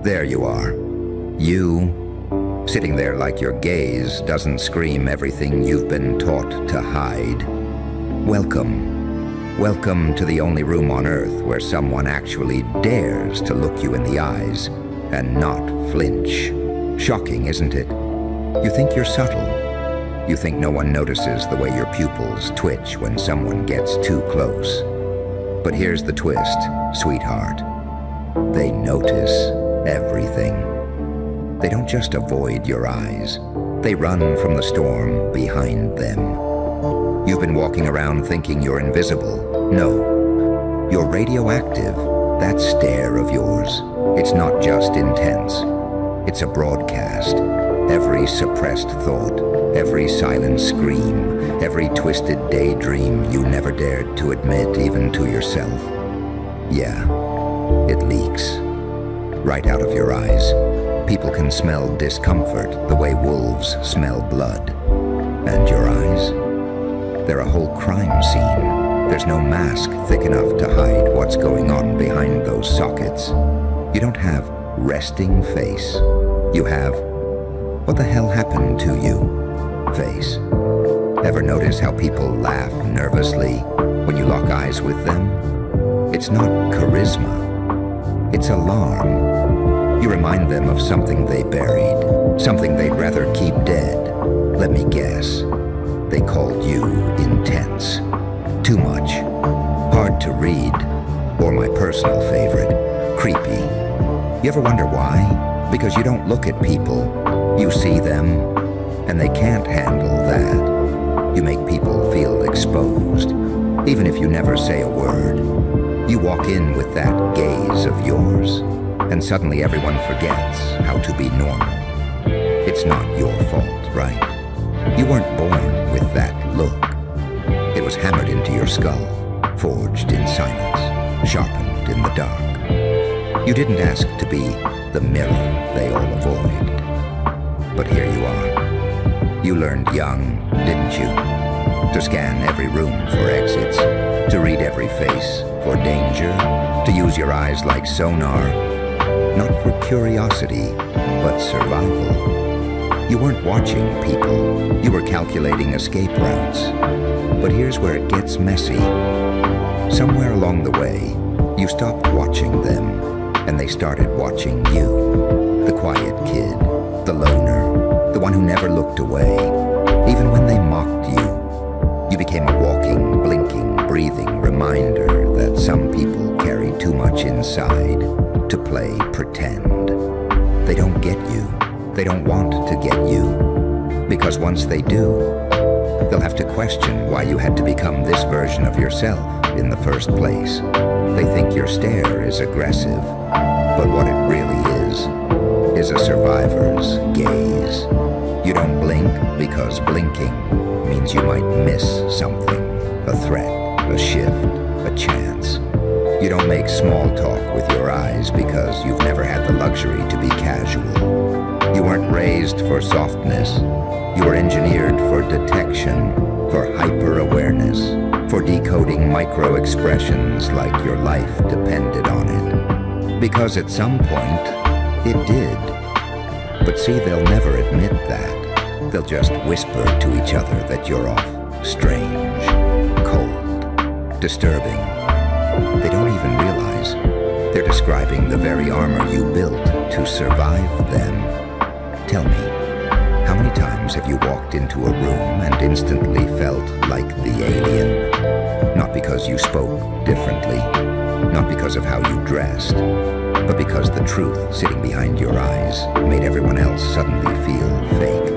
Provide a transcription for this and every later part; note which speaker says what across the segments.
Speaker 1: There you are. You, sitting there like your gaze doesn't scream everything you've been taught to hide. Welcome. Welcome to the only room on Earth where someone actually dares to look you in the eyes and not flinch. Shocking, isn't it? You think you're subtle. You think no one notices the way your pupils twitch when someone gets too close. But here's the twist, sweetheart. They notice everything. They don't just avoid your eyes. They run from the storm behind them. You've been walking around thinking you're invisible. No, you're radioactive. That stare of yours, it's not just intense. It's a broadcast. Every suppressed thought, every silent scream, every twisted daydream you never dared to admit even to yourself. Yeah, it leaks. Right out of your eyes. People can smell discomfort the way wolves smell blood. And your eyes? They're a whole crime scene. There's no mask thick enough to hide what's going on behind those sockets. You don't have resting face. You have, what the hell happened to you? Face. Ever notice how people laugh nervously when you lock eyes with them? It's not charisma. It's alarm. You remind them of something they buried, something they'd rather keep dead. Let me guess. They called you intense. Too much. Hard to read. Or my personal favorite, creepy. You ever wonder why? Because you don't look at people. You see them, and they can't handle that. You make people feel exposed, even if you never say a word. You walk in with that gaze of yours, and suddenly everyone forgets how to be normal. It's not your fault, right? You weren't born with that look. It was hammered into your skull, forged in silence, sharpened in the dark. You didn't ask to be the mirror they all avoid. But here you are. You learned young, didn't you? To scan every room for exits, to read every face for danger, to use your eyes like sonar, not for curiosity, but survival. You weren't watching people, you were calculating escape routes. But here's where it gets messy. Somewhere along the way, you stopped watching them, and they started watching you. The quiet kid, the loner, the one who never looked away, even when they mocked you. You became a walking, blinking, breathing reminder that some people carry too much inside to play pretend. They don't get you. They don't want to get you. Because once they do, they'll have to question why you had to become this version of yourself in the first place. They think your stare is aggressive, but what it really is a survivor's gaze. You don't blink because blinking means you might miss something, a threat, a shift, a chance. You don't make small talk with your eyes because you've never had the luxury to be casual. You weren't raised for softness. You were engineered for detection, for hyper-awareness, for decoding micro-expressions like your life depended on it. Because at some point, it did. But see, they'll never admit that. They'll just whisper to each other that you're off, strange, cold, disturbing. They don't even realize they're describing the very armor you built to survive them. Tell me, how many times have you walked into a room and instantly felt like the alien? Not because you spoke differently, not because of how you dressed, but because the truth sitting behind your eyes made everyone else suddenly feel fake.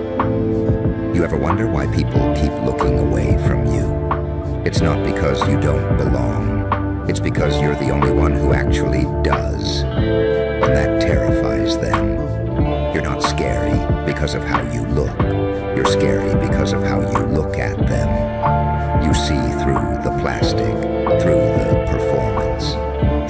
Speaker 1: You ever wonder why people keep looking away from you? It's not because you don't belong. It's because you're the only one who actually does. And that terrifies them. You're not scary because of how you look. You're scary because of how you look at them. You see through the plastic, through the performance,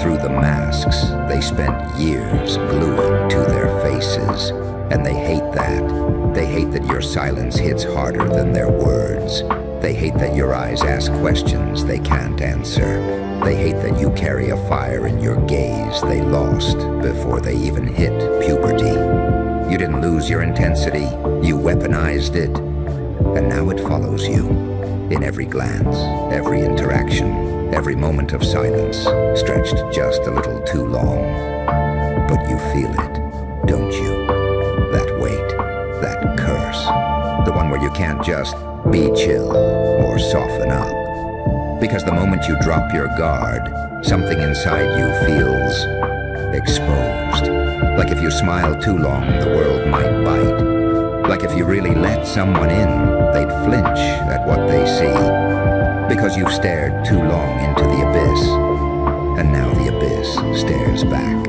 Speaker 1: through the masks they spent years gluing to their faces. And they hate that. They hate that your silence hits harder than their words. They hate that your eyes ask questions they can't answer. They hate that you carry a fire in your gaze they lost before they even hit puberty. You didn't lose your intensity, you weaponized it, and now it follows you in every glance, every interaction, every moment of silence, stretched just a little too long. But you feel it, don't you? That weight, that curse, the one where you can't just be chill or soften up. Because the moment you drop your guard, something inside you feels exposed. Like if you smile too long, the world might bite. Like if you really let someone in, they'd flinch at what they see. Because you've stared too long into the abyss, and now the abyss stares back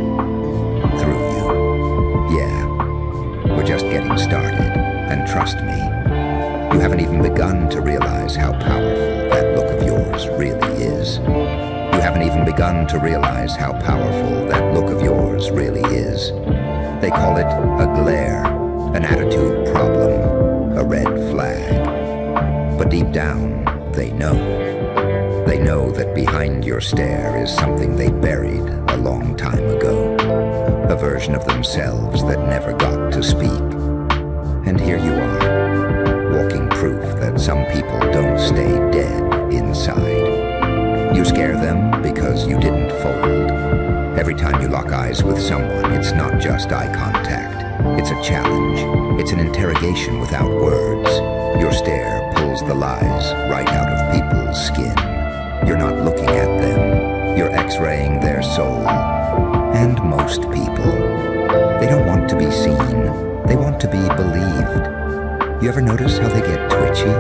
Speaker 1: through you. Yeah, we're just getting started, and trust me, you haven't even begun to realize how powerful that look of yours really is. You haven't even begun to realize how powerful that look of yours really is. They call it a glare, an attitude problem, a red flag. But deep down, they know. They know that behind your stare is something they buried a long time ago. A version of themselves that never got to speak. And here you are, walking proof that some people don't stay dead inside. You scare them because you didn't fold. Every time you lock eyes with someone, it's not just eye contact. It's a challenge. It's an interrogation without words. Your stare pulls the lies right out of people's skin. You're not looking at them. You're x-raying their soul. And most people, they don't want to be seen. They want to be believed. You ever notice how they get twitchy?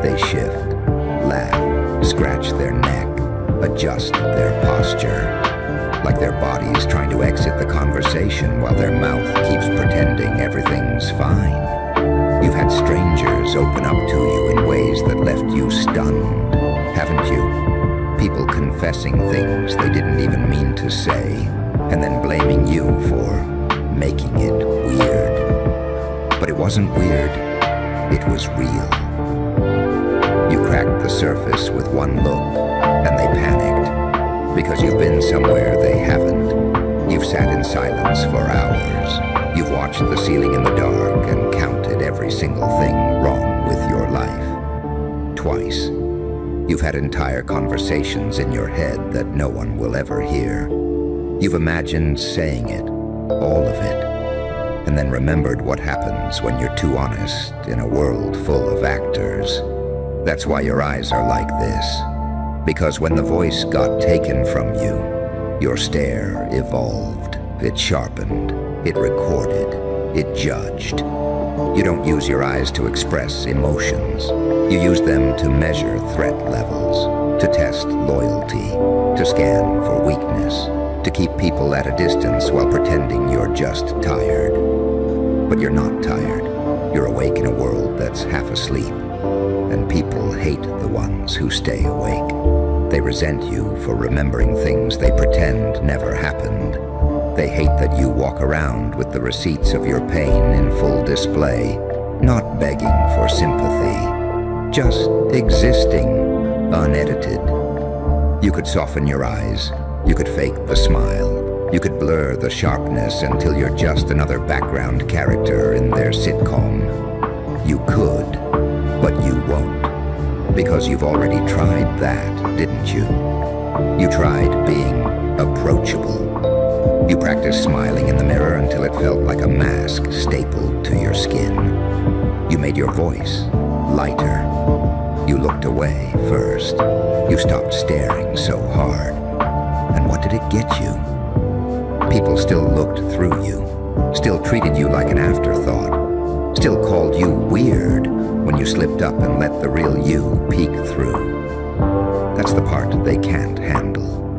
Speaker 1: They shift, laugh, scratch their neck, adjust their posture. Like their body's trying to exit the conversation while their mouth keeps pretending everything's fine. You've had strangers open up to you in ways that left you stunned, haven't you? People confessing things they didn't even mean to say, and then blaming you for making it weird. But it wasn't weird, it was real. You cracked the surface with one look, and they panicked. Because you've been somewhere they haven't. You've sat in silence for hours. You've watched the ceiling in the dark and counted every single thing wrong with your life. Twice. You've had entire conversations in your head that no one will ever hear. You've imagined saying it, all of it, and then remembered what happens when you're too honest in a world full of actors. That's why your eyes are like this. Because when the voice got taken from you, your stare evolved, it sharpened, it recorded, it judged. You don't use your eyes to express emotions. You use them to measure threat levels, to test loyalty, to scan for weakness, to keep people at a distance while pretending you're just tired. But you're not tired. You're awake in a world that's half asleep. And people hate the ones who stay awake. They resent you for remembering things they pretend never happened. They hate that you walk around with the receipts of your pain in full display, not begging for sympathy, just existing, unedited. You could soften your eyes, you could fake the smile, you could blur the sharpness until you're just another background character in their sitcom. You could, but you won't. Because you've already tried that, didn't you? You tried being approachable. You practiced smiling in the mirror until it felt like a mask stapled to your skin. You made your voice lighter. You looked away first. You stopped staring so hard. And what did it get you? People still looked through you, still treated you like an afterthought, still called you weird when you slipped up and let the real you peek through. That's the part they can't handle.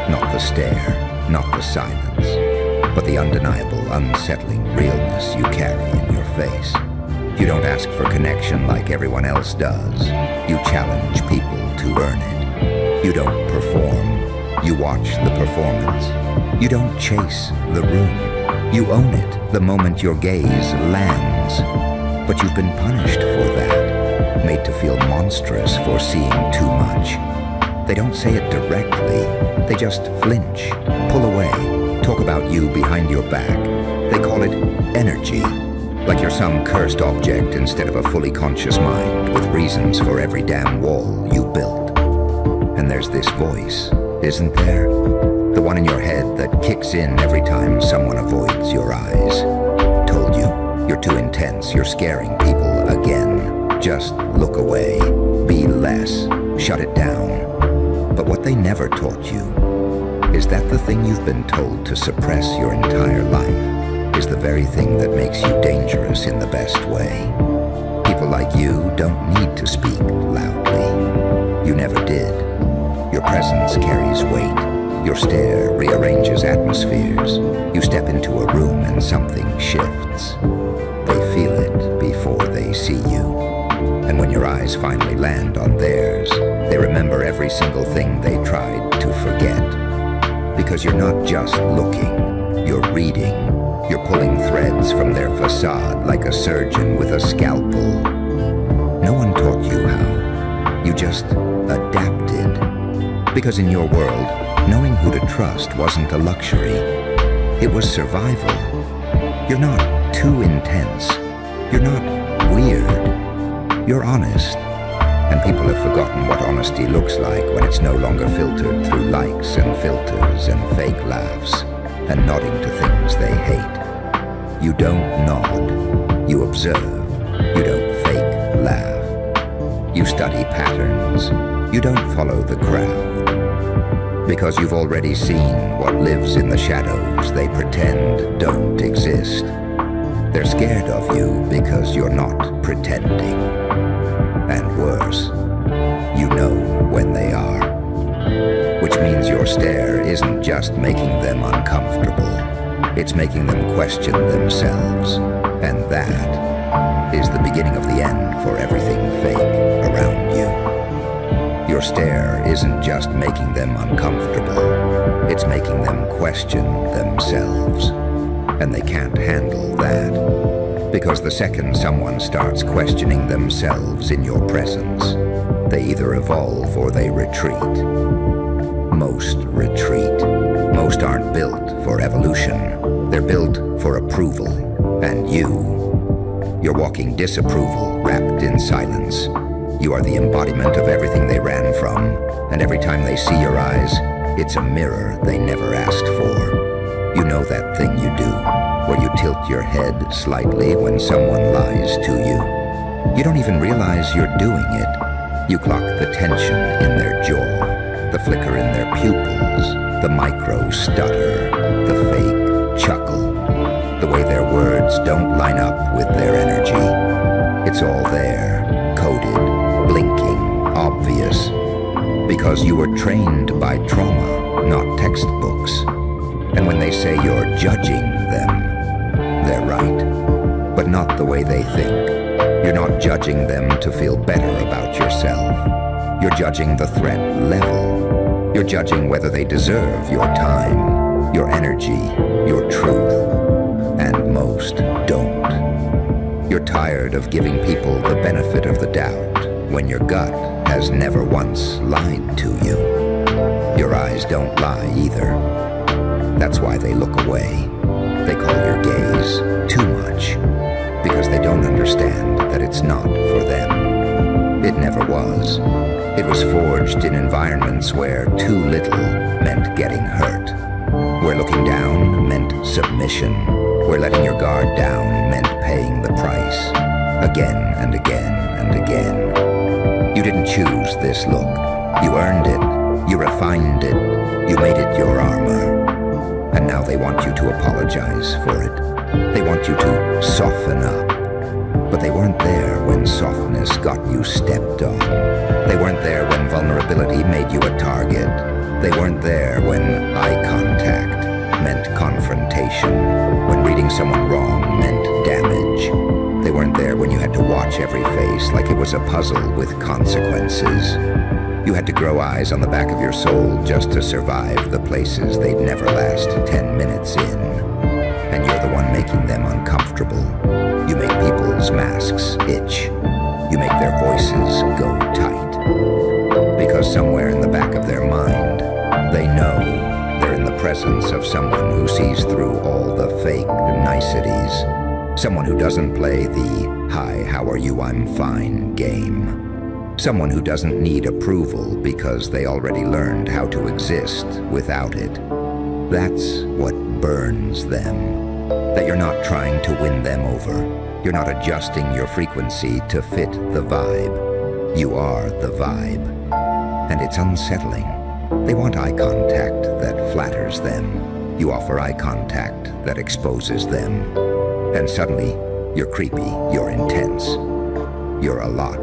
Speaker 1: Not the stare, not the silence, but the undeniable, unsettling realness you carry in your face. You don't ask for connection like everyone else does. You challenge people to earn it. You don't perform. You watch the performance. You don't chase the room. You own it the moment your gaze lands. But you've been punished for that. made to feel monstrous for seeing too much. They don't say it directly. They just flinch, pull away, talk about you behind your back. They call it energy, like you're some cursed object instead of a fully conscious mind with reasons for every damn wall you built. And there's this voice, isn't there? The one in your head that kicks in every time someone avoids your eyes. Told you, you're too intense, you're scaring people again. Just look away, be less, shut it down. But what they never taught you is that the thing you've been told to suppress your entire life is the very thing that makes you dangerous in the best way. People like you don't need to speak loudly. You never did. Your presence carries weight. Your stare rearranges atmospheres. You step into a room and something shifts. They feel it before they see you. And when your eyes finally land on theirs, they remember every single thing they tried to forget. Because you're not just looking, you're reading. You're pulling threads from their facade like a surgeon with a scalpel. No one taught you how. You just adapted. Because in your world, knowing who to trust wasn't a luxury. It was survival. You're not too intense. You're not weird. You're honest. And people have forgotten what honesty looks like when it's no longer filtered through likes and filters and fake laughs and nodding to things they hate. You don't nod. You observe. You don't fake laugh. You study patterns. You don't follow the crowd. Because you've already seen what lives in the shadows they pretend don't exist. They're scared of you because you're not pretending. And worse, you know when they are. Which means your stare isn't just making them uncomfortable. It's making them question themselves. And that is the beginning of the end for everything fake around you. Your stare isn't just making them uncomfortable. It's making them question themselves. And they can't handle that. Because the second someone starts questioning themselves in your presence, they either evolve or they retreat. Most retreat. Most aren't built for evolution. They're built for approval. And you're walking disapproval wrapped in silence. You are the embodiment of everything they ran from, and every time they see your eyes, it's a mirror they never asked for. You know that thing you do, where you tilt your head slightly when someone lies to you. You don't even realize you're doing it. You clock the tension in their jaw, the flicker in their pupils, the micro stutter, the fake chuckle, the way their words don't line up with their energy. It's all there, coded, blinking, obvious, because you were trained by trauma, not textbooks. And when they say you're judging them, they're right, but not the way they think. You're not judging them to feel better about yourself. You're judging the threat level. You're judging whether they deserve your time, your energy, your truth, and most don't. You're tired of giving people the benefit of the doubt when your gut has never once lied to you. Your eyes don't lie either. That's why they look away. They call your gaze too much because they don't understand that it's not for them. It never was. It was forged in environments where too little meant getting hurt, where looking down meant submission, where letting your guard down meant paying the price, again and again and again. You didn't choose this look. You earned it. You refined it. You made it your armor. And now they want you to apologize for it. They want you to soften up. But they weren't there when softness got you stepped on. They weren't there when vulnerability made you a target. They weren't there when eye contact meant confrontation, when reading someone wrong meant damage. They weren't there when you had to watch every face like it was a puzzle with consequences. You had to grow eyes on the back of your soul just to survive the places they'd never last 10 minutes in. And you're the one making them uncomfortable. You make people's masks itch. You make their voices go tight. Because somewhere in the back of their mind, they know they're in the presence of someone who sees through all the fake niceties. Someone who doesn't play the "Hi, how are you, I'm fine" game. Someone who doesn't need approval because they already learned how to exist without it. That's what burns them. That you're not trying to win them over. You're not adjusting your frequency to fit the vibe. You are the vibe. And it's unsettling. They want eye contact that flatters them. You offer eye contact that exposes them. And suddenly, you're creepy, you're intense. You're a lot.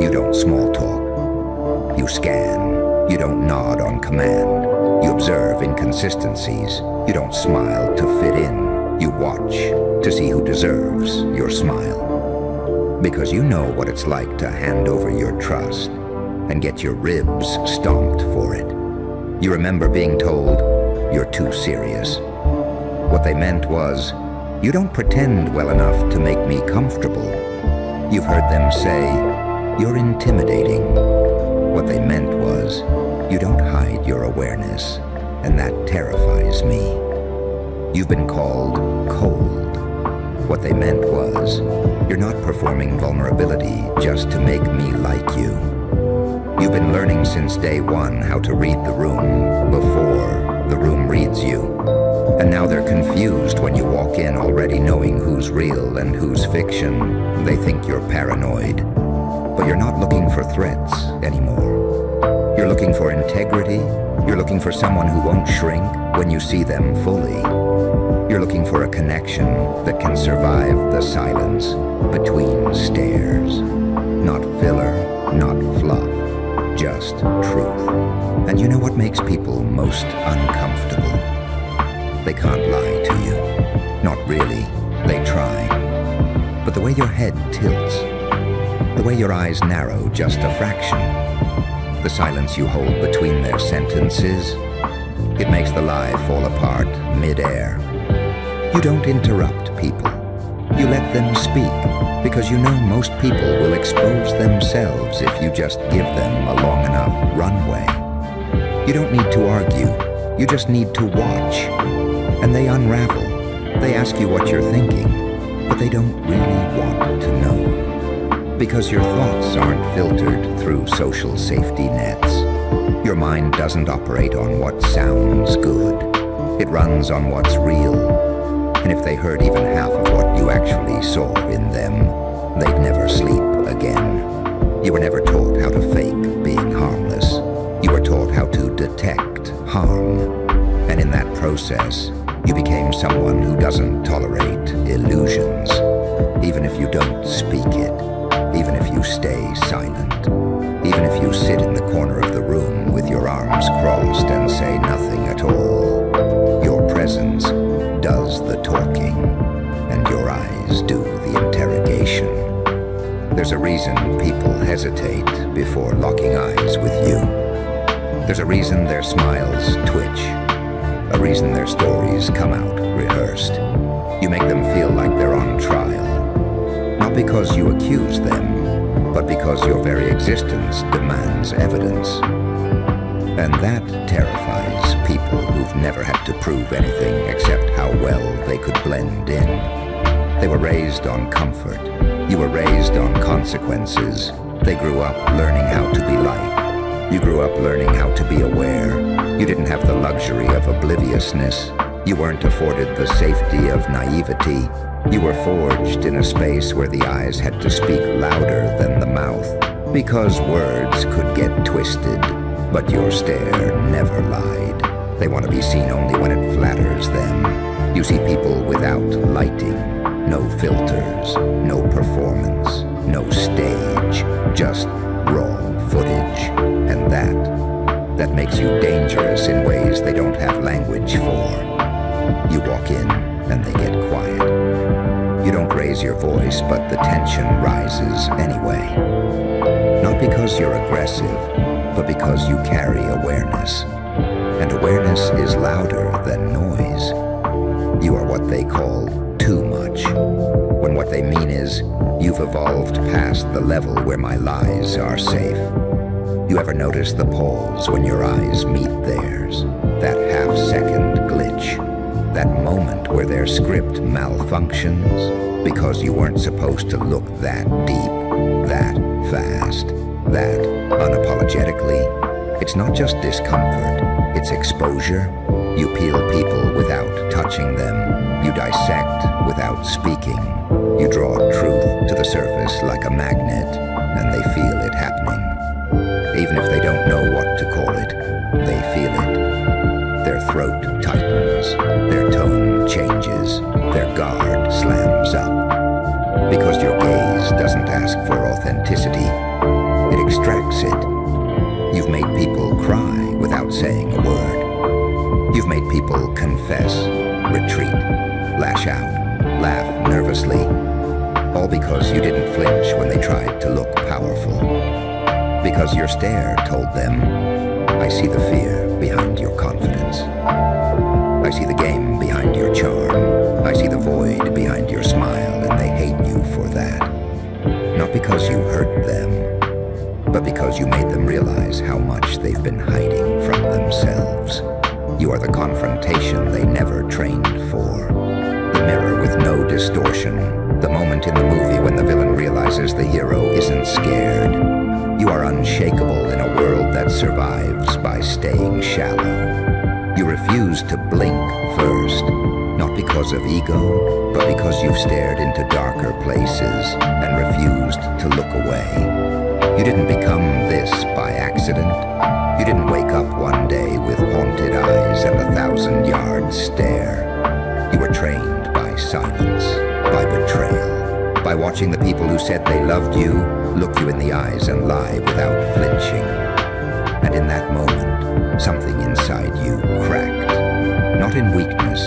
Speaker 1: You don't small talk. You scan. You don't nod on command. You observe inconsistencies. You don't smile to fit in. You watch to see who deserves your smile. Because you know what it's like to hand over your trust and get your ribs stomped for it. You remember being told, "You're too serious." What they meant was, "You don't pretend well enough to make me comfortable." You've heard them say, "You're intimidating." What they meant was, "You don't hide your awareness, and that terrifies me." You've been called cold. What they meant was, "You're not performing vulnerability just to make me like you." You've been learning since day one how to read the room before the room reads you. And now they're confused when you walk in already knowing who's real and who's fiction. They think you're paranoid. But you're not looking for threats anymore. You're looking for integrity. You're looking for someone who won't shrink when you see them fully. You're looking for a connection that can survive the silence between stares. Not filler, not fluff, just truth. And you know what makes people most uncomfortable? They can't lie to you. Not really. They try. But the way your head tilts, the way your eyes narrow just a fraction, the silence you hold between their sentences, it makes the lie fall apart mid-air. You don't interrupt people. You let them speak, because you know most people will expose themselves if you just give them a long enough runway. You don't need to argue. You just need to watch. And they unravel. They ask you what you're thinking, but they don't really want to know. Because your thoughts aren't filtered through social safety nets. Your mind doesn't operate on what sounds good. It runs on what's real. And if they heard even half of what you actually saw in them, they'd never sleep again. You were never taught how to fake being harmless. You were taught how to detect harm. And in that process, you became someone who doesn't tolerate illusions. Even if you don't speak it, even if you stay silent, even if you sit in the corner of the room with your arms crossed and say nothing at all, your presence does the talking, and your eyes do the interrogation. There's a reason people hesitate before locking eyes with you. There's a reason their smiles twitch, a reason their stories come out rehearsed. You make them feel like they're on trial, not because you accuse them, but because your very existence demands evidence. And that terrifies people who've never had to prove anything except how well they could blend in. They were raised on comfort. You were raised on consequences. They grew up learning how to be liked. You grew up learning how to be aware. You didn't have the luxury of obliviousness. You weren't afforded the safety of naivety. You were forged in a space where the eyes had to speak louder than the mouth, because words could get twisted. But your stare never lied. They want to be seen only when it flatters them. You see people without lighting, no filters, no performance, no stage, just raw footage. And that makes you dangerous in ways they don't have language for. You walk in and they get quiet. You don't raise your voice, but the tension rises anyway. Not because you're aggressive, but because you carry awareness. And awareness is louder than noise. You are what they call too much. when what they mean is, you've evolved past the level where my lies are safe. You ever notice the pause when your eyes meet theirs? That half-second glitch? That moment where their script malfunctions because you weren't supposed to look that deep, that fast, that unapologetically? It's not just discomfort, it's exposure. You peel people without touching them. You dissect without speaking. You draw truth to the surface like a magnet, and they feel it happening. Even if they don't know what to call it, they feel it. Their throat tightens, their tone changes, their guard slams up. Because your gaze doesn't ask for authenticity, it extracts it. You've made people cry without saying a word. You've made people confess, retreat, lash out, laugh nervously, all because you didn't flinch when they tried to look powerful. Because your stare told them, I see the fear behind your confidence. I see the game behind your charm. I see the void behind your smile, and they hate you for that. Not because you hurt them, but because you made them realize how much they've been hiding from themselves. You are the confrontation they never trained for. The mirror with no distortion. The moment in the movie when the villain realizes the hero isn't scared. You are unshakable in a world that survives by staying shallow. You refuse to blink first, not because of ego, but because you've stared into darker places and refused to look away. You didn't become this by accident. You didn't wake up one day with haunted eyes and 1,000-yard stare. You were trained by silence, by betrayal, by watching the people who said they loved you look you in the eyes and lie without flinching. And in that moment, something inside you cracked. Not in weakness,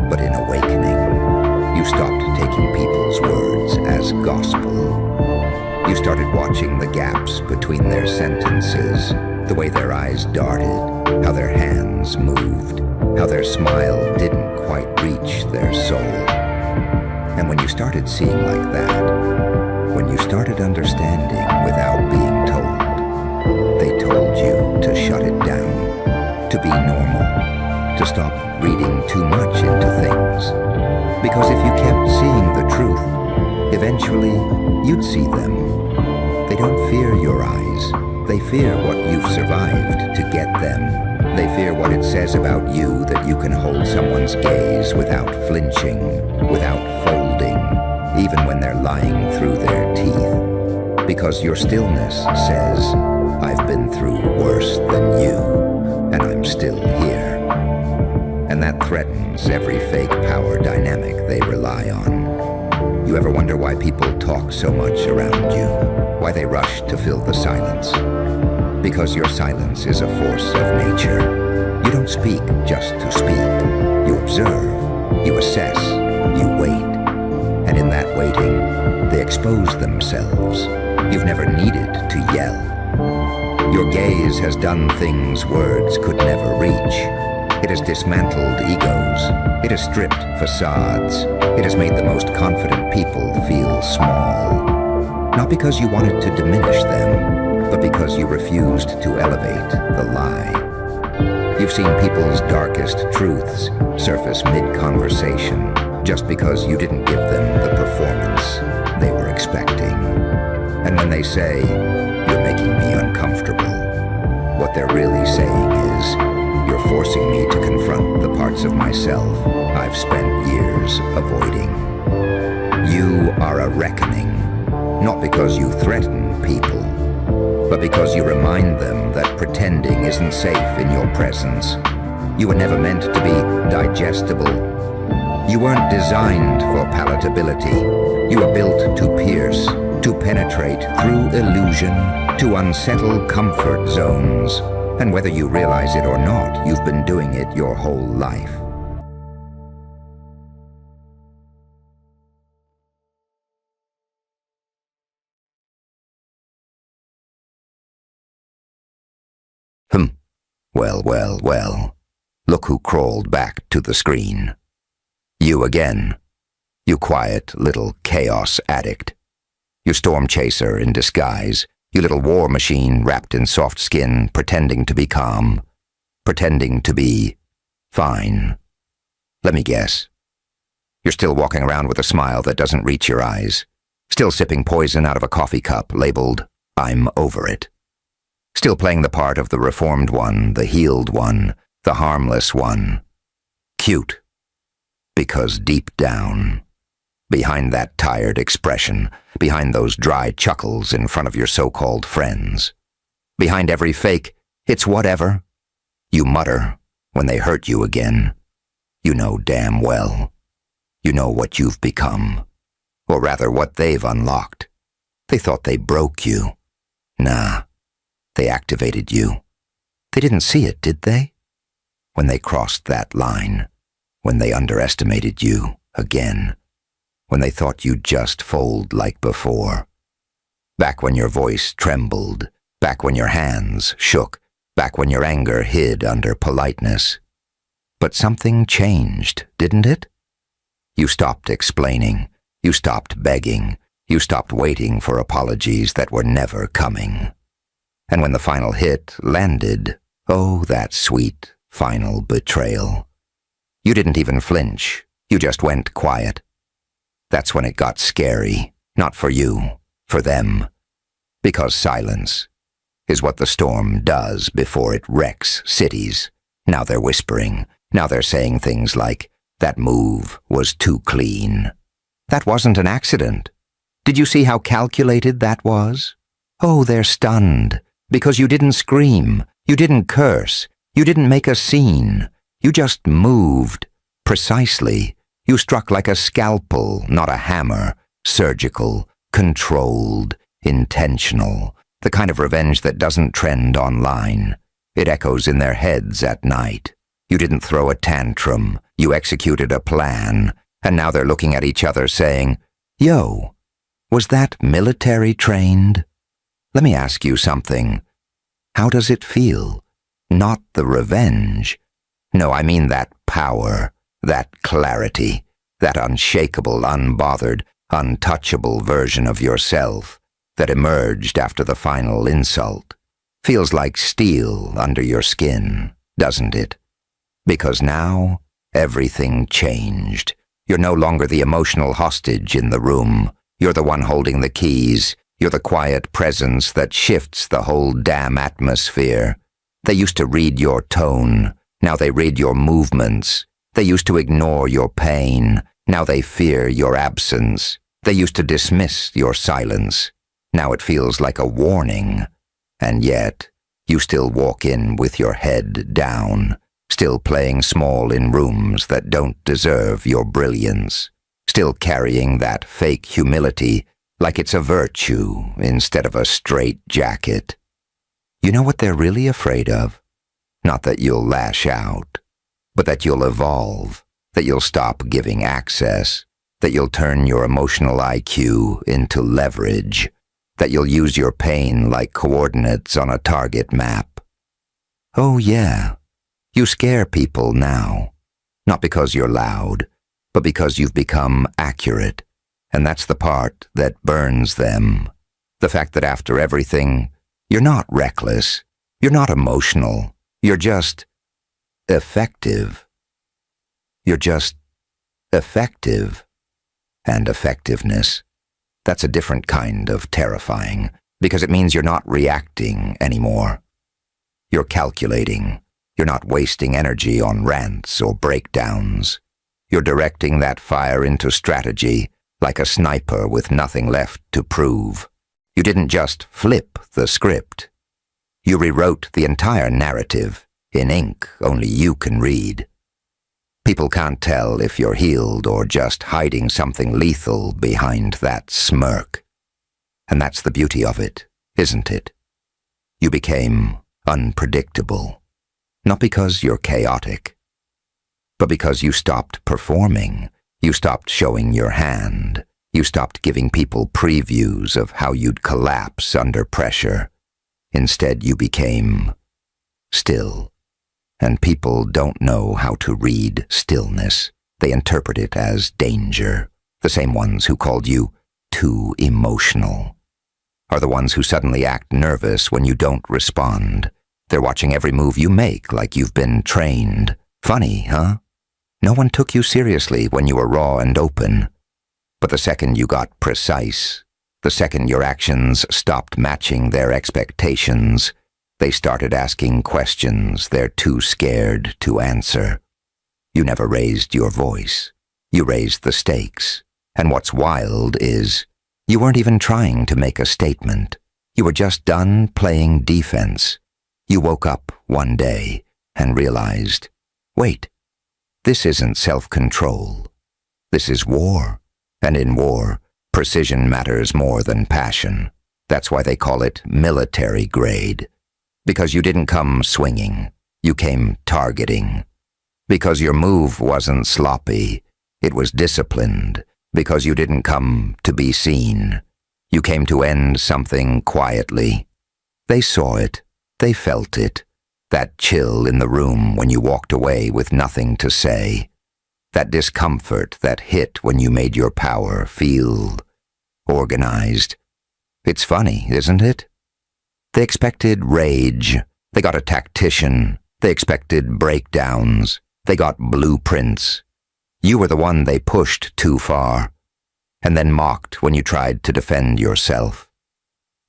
Speaker 1: but in awakening. You stopped taking people's words as gospel. You started watching the gaps between their sentences, the way their eyes darted, how their hands moved, how their smile didn't quite reach their soul. And when you started seeing like that, when you started understanding without being told, they told you to shut it down, to be normal, to stop reading too much into things. Because if you kept seeing the truth, eventually you'd see them. They don't fear your eyes. They fear what you've survived to get them. They fear what it says about you that you can hold someone's gaze without flinching, without folding, even when they're lying through their teeth. Because your stillness says, I've been through worse than you, and I'm still here. And that threatens every fake power dynamic they rely on. You ever wonder why people talk so much around you? Why they rush to fill the silence? Because your silence is a force of nature. You don't speak just to speak. You observe, you assess, you wait. And in that waiting, they expose themselves. You've never needed to yell. Your gaze has done things words could never reach. It has dismantled egos. It has stripped facades. It has made the most confident people feel small. Not because you wanted to diminish them, but because you refused to elevate the lie. You've seen people's darkest truths surface mid-conversation just because you didn't give them the performance they were expecting. And when they say, you're making me uncomfortable, what they're really saying is, you're forcing me to confront the parts of myself I've spent years avoiding. You are a reckoning, not because you threaten people, but because you remind them that pretending isn't safe in your presence. You were never meant to be digestible. You weren't designed for palatability. You were built to pierce, to penetrate through illusion, to unsettle comfort zones. And whether you realize it or not, you've been doing it your whole life. Well. Look who crawled back to the screen. You again. You quiet little chaos addict. You storm chaser in disguise. You little war machine wrapped in soft skin, pretending to be calm. Pretending to be fine. Let me guess. You're still walking around with a smile that doesn't reach your eyes. Still sipping poison out of a coffee cup labeled, "I'm over it." Still playing the part of the reformed one, the healed one, the harmless one. Cute. Because deep down, behind that tired expression, behind those dry chuckles in front of your so-called friends, behind every fake, "It's whatever," you mutter when they hurt you again. You know damn well. You know what you've become. Or rather, what they've unlocked. They thought they broke you. Nah, they activated you. They didn't see it, did they? When they crossed that line. When they underestimated you again. When they thought you'd just fold like before. Back when your voice trembled. Back when your hands shook. Back when your anger hid under politeness. But something changed, didn't it? You stopped explaining. You stopped begging. You stopped waiting for apologies that were never coming. And when the final hit landed, oh, that sweet final betrayal. You didn't even flinch. You just went quiet. That's when it got scary. Not for you, for them. Because silence is what the storm does before it wrecks cities. Now they're whispering. Now they're saying things like, "That move was too clean. That wasn't an accident. Did you see how calculated that was?" Oh, they're stunned. Because you didn't scream. You didn't curse. You didn't make a scene. You just moved. Precisely. You struck like a scalpel, not a hammer. Surgical, controlled, intentional. The kind of revenge that doesn't trend online. It echoes in their heads at night. You didn't throw a tantrum. You executed a plan. And now they're looking at each other saying, "Yo, was that military trained?" Let me ask you something. How does it feel? Not the revenge. No, I mean that power, that clarity, that unshakable, unbothered, untouchable version of yourself that emerged after the final insult. Feels like steel under your skin, doesn't it? Because now, everything changed. You're no longer the emotional hostage in the room. You're the one holding the keys. You're the quiet presence that shifts the whole damn atmosphere. They used to read your tone. Now they read your movements. They used to ignore your pain. Now they fear your absence. They used to dismiss your silence. Now it feels like a warning. And yet, you still walk in with your head down. Still playing small in rooms that don't deserve your brilliance. Still carrying that fake humility like it's a virtue instead of a straitjacket. You know what they're really afraid of? Not that you'll lash out, but that you'll evolve, that you'll stop giving access, that you'll turn your emotional IQ into leverage, that you'll use your pain like coordinates on a target map. Oh yeah. You scare people now, not because you're loud, but because you've become accurate, and that's the part that burns them. The fact that after everything, you're not reckless, you're not emotional, you're just effective. You're just effective. And effectiveness, that's a different kind of terrifying, because it means you're not reacting anymore. You're calculating. You're not wasting energy on rants or breakdowns. You're directing that fire into strategy like a sniper with nothing left to prove. You didn't just flip the script. You rewrote the entire narrative in ink only you can read. People can't tell if you're healed or just hiding something lethal behind that smirk. And that's the beauty of it, isn't it? You became unpredictable. Not because you're chaotic, but because you stopped performing. You stopped showing your hand. You stopped giving people previews of how you'd collapse under pressure. Instead, you became still. And people don't know how to read stillness. They interpret it as danger, The same ones who called you too emotional are the ones who suddenly act nervous when you don't respond. They're watching every move you make like you've been trained. Funny, huh? No one took you seriously when you were raw and open. But the second you got precise, the second your actions stopped matching their expectations, they started asking questions they're too scared to answer. You never raised your voice. You raised the stakes. And what's wild is, you weren't even trying to make a statement. You were just done playing defense. You woke up one day and realized, wait, this isn't self-control. This is war. And in war, precision matters more than passion. That's why they call it military grade. Because you didn't come swinging. You came targeting. Because your move wasn't sloppy. It was disciplined. Because you didn't come to be seen. You came to end something quietly. They saw it. They felt it. That chill in the room when you walked away with nothing to say. That discomfort that hit when you made your power feel organized. It's funny, isn't it? They expected rage. They got a tactician. They expected breakdowns. They got blueprints. You were the one they pushed too far, and then mocked when you tried to defend yourself.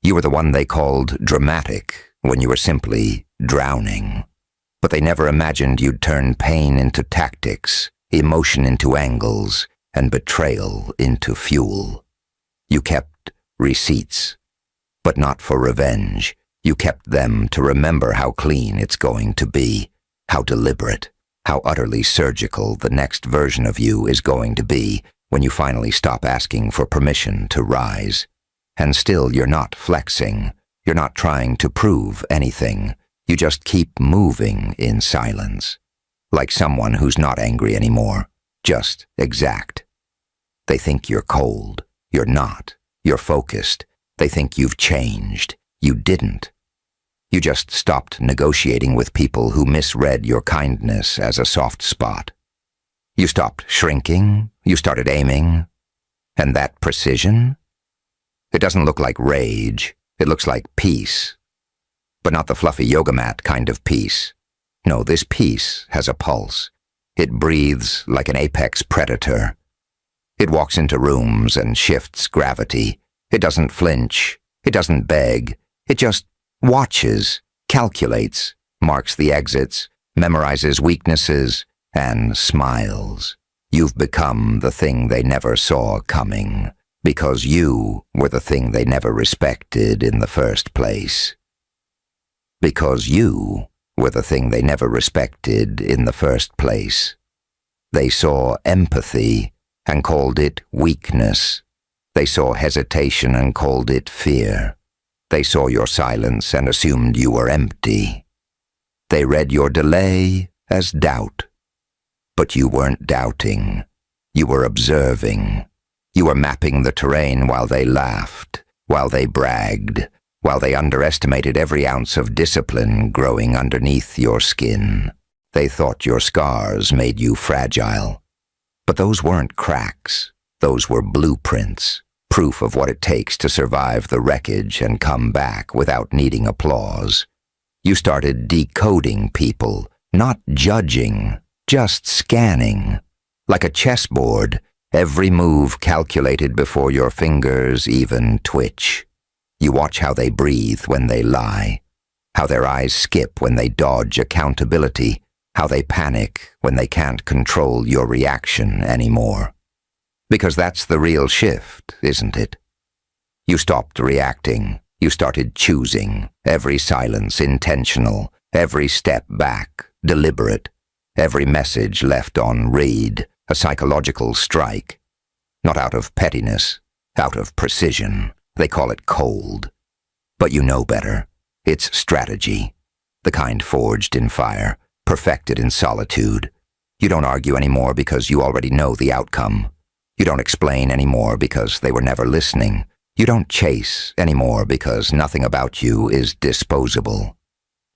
Speaker 1: You were the one they called dramatic when you were simply drowning. But they never imagined you'd turn pain into tactics, emotion into angles, and betrayal into fuel. You kept receipts, but not for revenge. You kept them to remember how clean it's going to be, how deliberate, how utterly surgical the next version of you is going to be when you finally stop asking for permission to rise. And still you're not flexing. You're not trying to prove anything. You just keep moving in silence. Like someone who's not angry anymore, just exact. They think you're cold. You're not. You're focused. They think you've changed. You didn't. You just stopped negotiating with people who misread your kindness as a soft spot. You stopped shrinking. You started aiming. And that precision? It doesn't look like rage. It looks like peace. But not the fluffy yoga mat kind of peace. No, this peace has a pulse. It breathes like an apex predator. It walks into rooms and shifts gravity. It doesn't flinch. It doesn't beg. It just watches, calculates, marks the exits, memorizes weaknesses, and smiles. You've become the thing they never saw coming, because you were the thing they never respected in the first place. Because you were the thing they never respected in the first place. They saw empathy and called it weakness. They saw hesitation and called it fear. They saw your silence and assumed you were empty. They read your delay as doubt. But you weren't doubting. You were observing. You were mapping the terrain while they laughed, while they bragged, while they underestimated every ounce of discipline growing underneath your skin. They thought your scars made you fragile. But those weren't cracks. Those were blueprints, proof of what it takes to survive the wreckage and come back without needing applause. You started decoding people, not judging, just scanning. Like a chessboard, every move calculated before your fingers even twitch. You watch how they breathe when they lie, how their eyes skip when they dodge accountability, how they panic when they can't control your reaction anymore. Because that's the real shift, isn't it? You stopped reacting. You started choosing. Every silence intentional. Every step back deliberate. Every message left on read, a psychological strike. Not out of pettiness, out of precision. They call it cold. But you know better. It's strategy. The kind forged in fire, perfected in solitude. You don't argue anymore because you already know the outcome. You don't explain anymore because they were never listening. You don't chase anymore because nothing about you is disposable.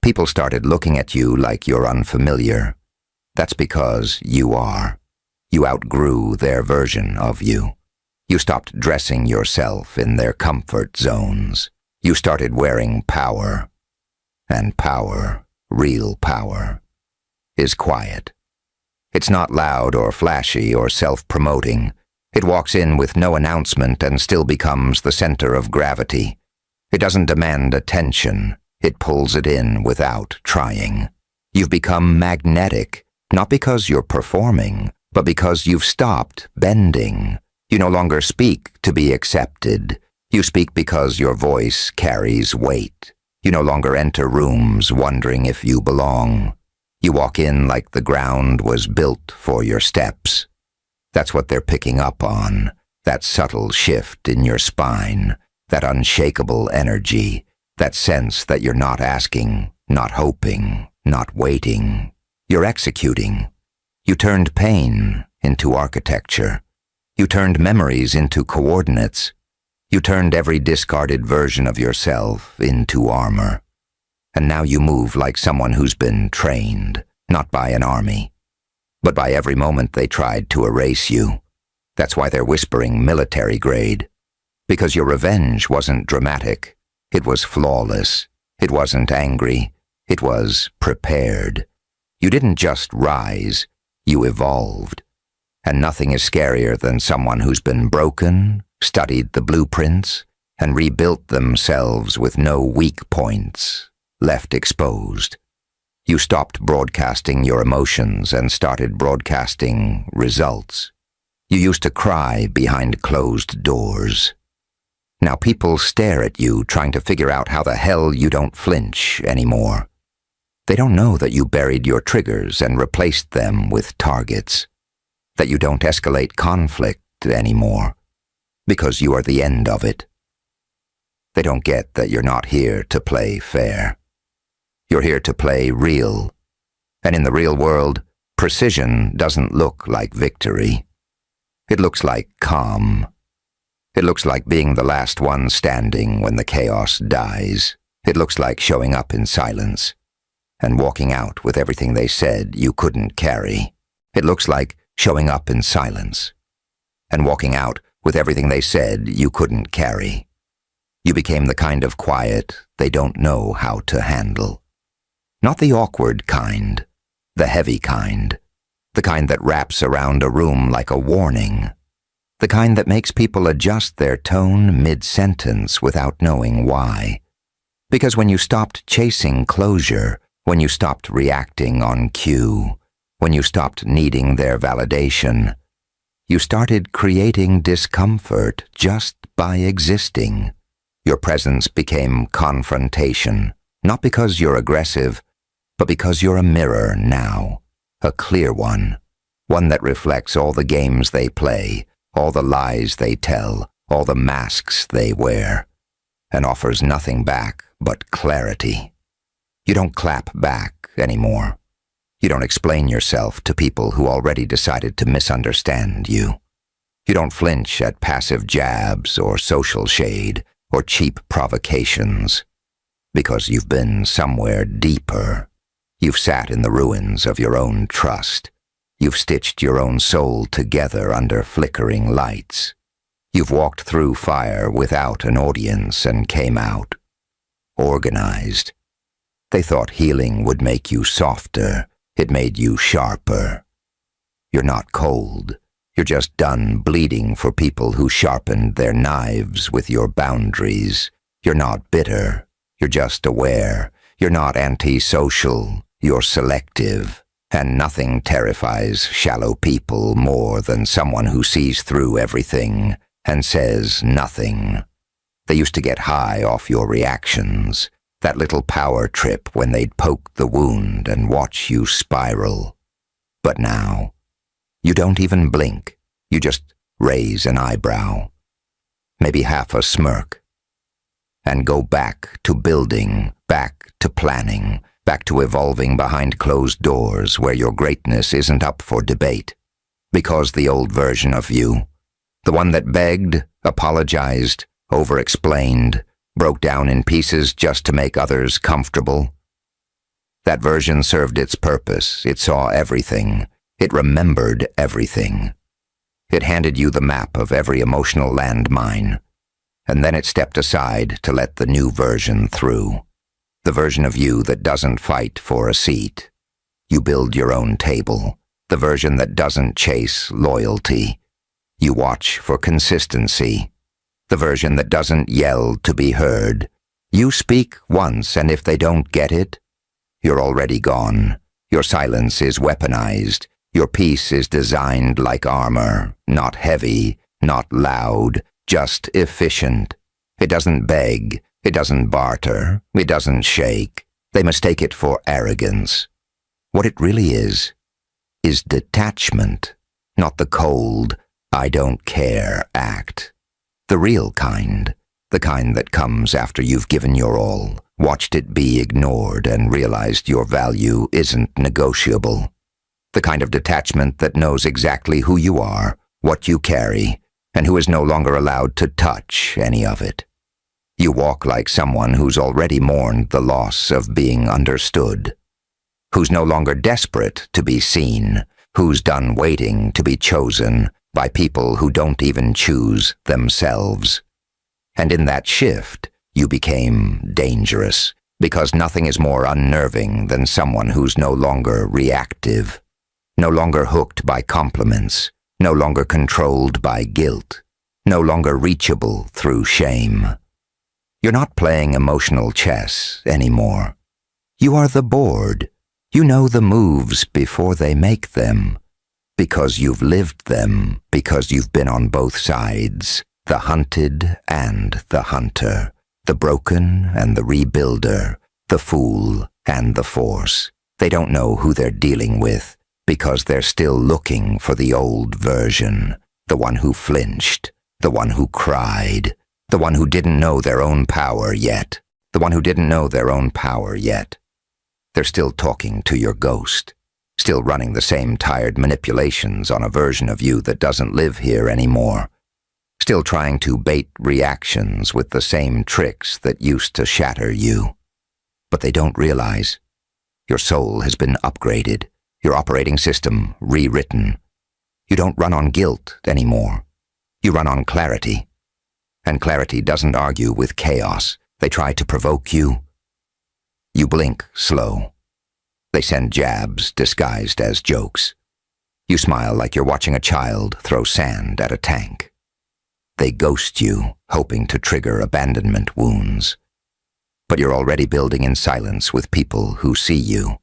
Speaker 1: People started looking at you like you're unfamiliar. That's because you are. You outgrew their version of you. You stopped dressing yourself in their comfort zones. You started wearing power. And power, real power, is quiet. It's not loud or flashy or self-promoting. It walks in with no announcement and still becomes the center of gravity. It doesn't demand attention. It pulls it in without trying. You've become magnetic, not because you're performing, but because you've stopped bending. You no longer speak to be accepted. You speak because your voice carries weight. You no longer enter rooms wondering if you belong. You walk in like the ground was built for your steps. That's what they're picking up on, that subtle shift in your spine, that unshakable energy, that sense that you're not asking, not hoping, not waiting. You're executing. You turned pain into architecture. You turned memories into coordinates. You turned every discarded version of yourself into armor. And now you move like someone who's been trained, not by an army, but by every moment they tried to erase you. That's why they're whispering military grade. Because your revenge wasn't dramatic. It was flawless. It wasn't angry. It was prepared. You didn't just rise. You evolved. And nothing is scarier than someone who's been broken, studied the blueprints, and rebuilt themselves with no weak points left exposed. You stopped broadcasting your emotions and started broadcasting results. You used to cry behind closed doors. Now people stare at you trying to figure out how the hell you don't flinch anymore. They don't know that you buried your triggers and replaced them with targets, that you don't escalate conflict anymore, because you are the end of it. They don't get that you're not here to play fair. You're here to play real. And in the real world, precision doesn't look like victory. It looks like calm. It looks like being the last one standing when the chaos dies. It looks like showing up in silence and walking out with everything they said you couldn't carry. It looks like showing up in silence and walking out with everything they said you couldn't carry. You became the kind of quiet they don't know how to handle. Not the awkward kind, the heavy kind, the kind that wraps around a room like a warning, the kind that makes people adjust their tone mid-sentence without knowing why. Because when you stopped chasing closure, when you stopped reacting on cue, when you stopped needing their validation, you started creating discomfort just by existing. Your presence became confrontation, not because you're aggressive, but because you're a mirror now, a clear one that reflects all the games they play, all the lies they tell, all the masks they wear, and offers nothing back but clarity. You don't clap back anymore. You don't explain yourself to people who already decided to misunderstand you. You don't flinch at passive jabs or social shade or cheap provocations, because you've been somewhere deeper. You've sat in the ruins of your own trust. You've stitched your own soul together under flickering lights. You've walked through fire without an audience and came out organized. They thought healing would make you softer. It made you sharper. You're not cold. You're just done bleeding for people who sharpened their knives with your boundaries. You're not bitter. You're just aware. You're not antisocial. You're selective. And nothing terrifies shallow people more than someone who sees through everything and says nothing. They used to get high off your reactions, that little power trip when they'd poke the wound and watch you spiral. But now, you don't even blink. You just raise an eyebrow, maybe half a smirk, and go back to building, back to planning, back to evolving behind closed doors where your greatness isn't up for debate. Because the old version of you, the one that begged, apologized, over-explained, broke down in pieces just to make others comfortable, that version served its purpose. It saw everything. It remembered everything. It handed you the map of every emotional landmine, and then it stepped aside to let the new version through. The version of you that doesn't fight for a seat. You build your own table. The version that doesn't chase loyalty. You watch for consistency. The version that doesn't yell to be heard. You speak once, and if they don't get it, you're already gone. Your silence is weaponized. Your peace is designed like armor, not heavy, not loud, just efficient. It doesn't beg. It doesn't barter. It doesn't shake. They mistake it for arrogance. What it really is detachment, not the cold, I don't care act. The real kind, the kind that comes after you've given your all, watched it be ignored and realized your value isn't negotiable. The kind of detachment that knows exactly who you are, what you carry, and who is no longer allowed to touch any of it. You walk like someone who's already mourned the loss of being understood, who's no longer desperate to be seen, who's done waiting to be chosen by people who don't even choose themselves. And in that shift, you became dangerous, because nothing is more unnerving than someone who's no longer reactive, no longer hooked by compliments, no longer controlled by guilt, no longer reachable through shame. You're not playing emotional chess anymore. You are the board. You know the moves before they make them, because you've lived them, because you've been on both sides, the hunted and the hunter, the broken and the rebuilder, the fool and the force. They don't know who they're dealing with, because they're still looking for the old version, the one who flinched, the one who cried, the one who didn't know their own power yet, the one who didn't know their own power yet. They're still talking to your ghost, still running the same tired manipulations on a version of you that doesn't live here anymore, still trying to bait reactions with the same tricks that used to shatter you. But they don't realize your soul has been upgraded, your operating system rewritten. You don't run on guilt anymore. You run on clarity. And clarity doesn't argue with chaos. They try to provoke you. You blink slow. They send jabs disguised as jokes. You smile like you're watching a child throw sand at a tank. They ghost you, hoping to trigger abandonment wounds. But you're already building in silence with people who see you.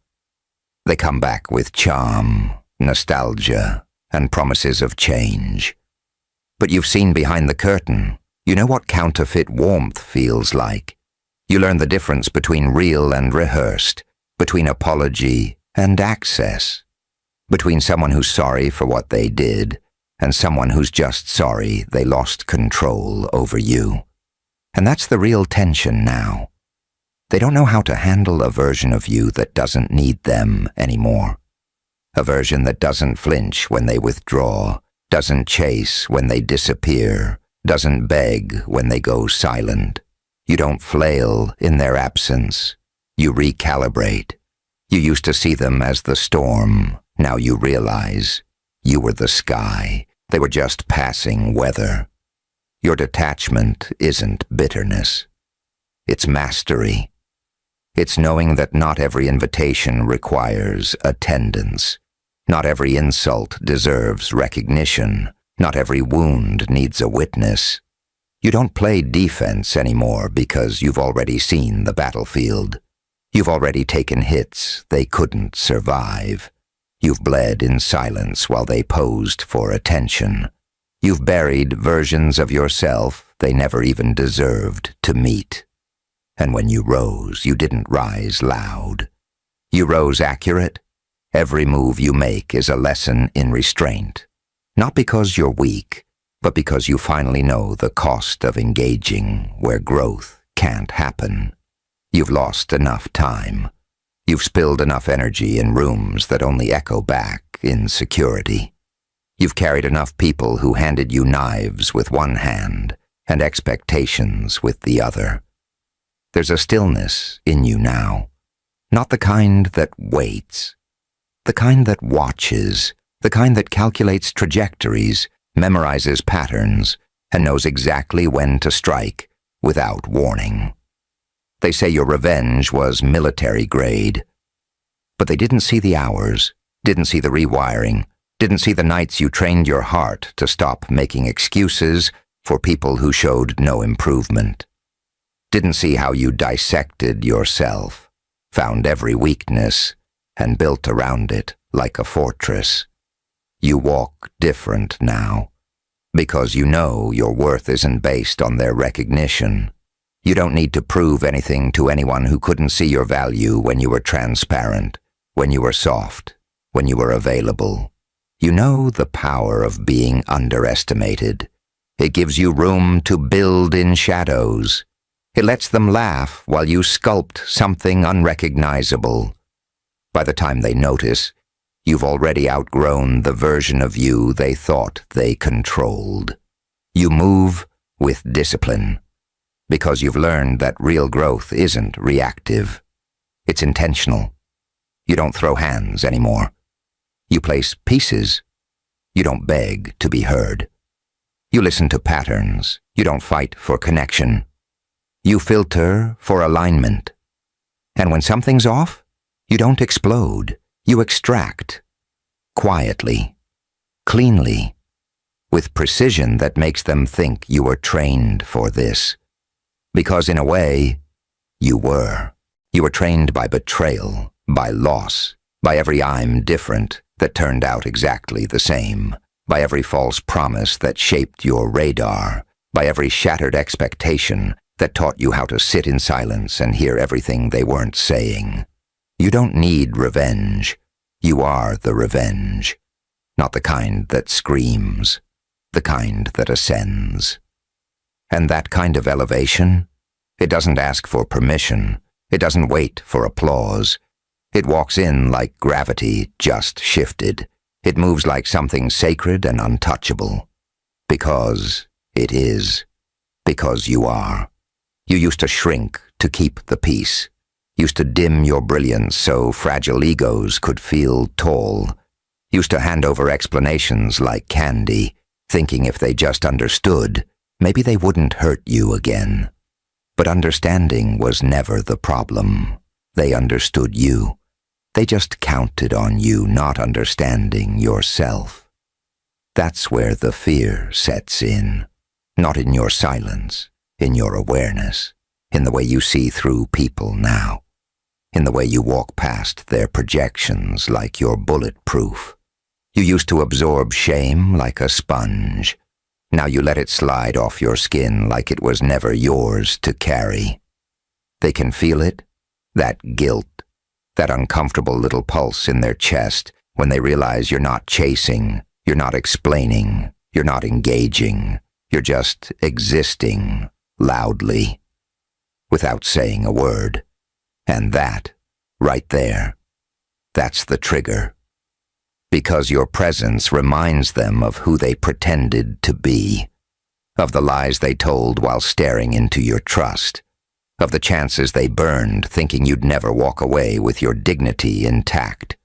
Speaker 1: They come back with charm, nostalgia, and promises of change. But you've seen behind the curtain. You know what counterfeit warmth feels like. You learn the difference between real and rehearsed, between apology and access, between someone who's sorry for what they did and someone who's just sorry they lost control over you. And that's the real tension now. They don't know how to handle a version of you that doesn't need them anymore. A version that doesn't flinch when they withdraw, doesn't chase when they disappear, doesn't beg when they go silent. You don't flail in their absence. You recalibrate. You used to see them as the storm. Now you realize you were the sky. They were just passing weather. Your detachment isn't bitterness. It's mastery. It's knowing that not every invitation requires attendance. Not every insult deserves recognition. Not every wound needs a witness. You don't play defense anymore because you've already seen the battlefield. You've already taken hits they couldn't survive. You've bled in silence while they posed for attention. You've buried versions of yourself they never even deserved to meet. And when you rose, you didn't rise loud. You rose accurate. Every move you make is a lesson in restraint. Not because you're weak, but because you finally know the cost of engaging where growth can't happen. You've lost enough time. You've spilled enough energy in rooms that only echo back insecurity. You've carried enough people who handed you knives with one hand and expectations with the other. There's a stillness in you now, not the kind that waits, the kind that watches, the kind that calculates trajectories memorizes patterns, and knows exactly when to strike without warning. They say your revenge was military grade. But they didn't see the hours, didn't see the rewiring, didn't see the nights you trained your heart to stop making excuses for people who showed no improvement. Didn't see how you dissected yourself, found every weakness, and built around it like a fortress. You walk different now, because you know your worth isn't based on their recognition. You don't need to prove anything to anyone who couldn't see your value when you were transparent, when you were soft, when you were available. You know the power of being underestimated. It gives you room to build in shadows. It lets them laugh while you sculpt something unrecognizable. By the time they notice, you've already outgrown the version of you they thought they controlled. You move with discipline, because you've learned that real growth isn't reactive. It's intentional. You don't throw hands anymore. You place pieces. You don't beg to be heard. You listen to patterns. You don't fight for connection. You filter for alignment. And when something's off, you don't explode. You extract. Quietly. Cleanly. With precision that makes them think you were trained for this. Because in a way, you were. You were trained by betrayal, by loss, by every I'm different that turned out exactly the same, by every false promise that shaped your radar, by every shattered expectation that taught you how to sit in silence and hear everything they weren't saying. You don't need revenge. You are the revenge. Not the kind that screams, the kind that ascends. And that kind of elevation, it doesn't ask for permission. It doesn't wait for applause. It walks in like gravity just shifted. It moves like something sacred and untouchable. Because it is. Because you are. You used to shrink to keep the peace. Used to dim your brilliance so fragile egos could feel tall. Used to hand over explanations like candy, thinking if they just understood, maybe they wouldn't hurt you again. But understanding was never the problem. They understood you. They just counted on you not understanding yourself. That's where the fear sets in. Not in your silence, in your awareness, in the way you see through people now, in the way you walk past their projections like you're bulletproof. You used to absorb shame like a sponge. Now you let it slide off your skin like it was never yours to carry. They can feel it, that guilt, that uncomfortable little pulse in their chest when they realize you're not chasing, you're not explaining, you're not engaging, you're just existing loudly, without saying a word. And that, right there, that's the trigger. Because your presence reminds them of who they pretended to be, of the lies they told while staring into your trust, of the chances they burned thinking you'd never walk away with your dignity intact.